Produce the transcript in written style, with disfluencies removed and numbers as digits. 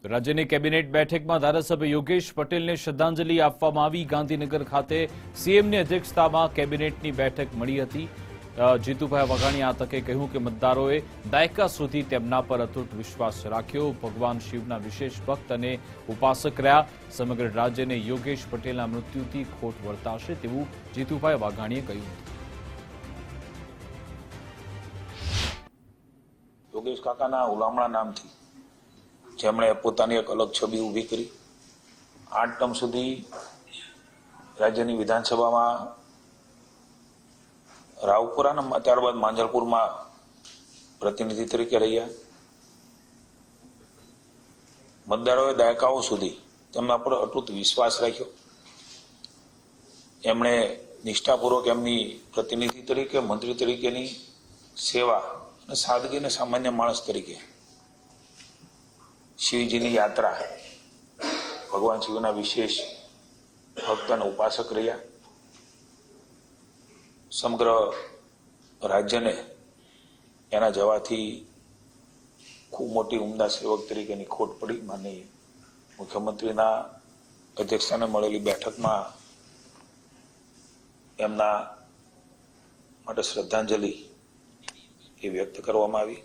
રાજ્યની કેબિનેટ બેઠકમાં ધારાસભ્ય યોગેશ પટેલને શ્રદ્ધાંજલિ આપવામાં આવી। ગાંધીનગર ખાતે સીએમની અધ્યક્ષતામાં કેબિનેટની બેઠક મળી હતી। જીતુભાઈ વાઘાણીએ આ તકે કહ્યું કે મતદારોએ દાયકા સુધી તેમના પર અતૂટ વિશ્વાસ રાખ્યો। ભગવાન શિવના વિશેષ ભક્ત અને ઉપાસક રહ્યા। સમગ્ર રાજ્યને યોગેશ પટેલના મૃત્યુથી ખોટ વર્તાશે તેવું જીતુભાઈ વાઘાણીએ કહ્યું હતું। યોગેશ કાકાના હુલામણા નામથી જેમણે પોતાની એક અલગ છબી ઊભી કરી 8 ટર્મ સુધી રાજ્યની વિધાનસભામાં રાવપુરા ત્યારબાદ માંજલપુરમાં પ્રતિનિધિ તરીકે રહ્યા। મતદારોએ દાયકાઓ સુધી તેમના પર અતૂટ વિશ્વાસ રાખ્યો। એમણે નિષ્ઠાપૂર્વક એમની પ્રતિનિધિ તરીકે મંત્રી તરીકેની સેવા અને સાદગીને સામાન્ય માણસ તરીકે શિવજીની યાત્રા ભગવાન શિવના વિશેષ ભક્ત અને ઉપાસક રહ્યા। સમગ્ર રાજ્યને એના જવાથી ખૂબ મોટી ઉમદા સેવક તરીકેની ખોટ પડી। માનનીય મુખ્યમંત્રીના અધ્યક્ષસ્થાને મળેલી બેઠકમાં એમના માટે શ્રદ્ધાંજલિ એ વ્યક્ત કરવામાં આવી।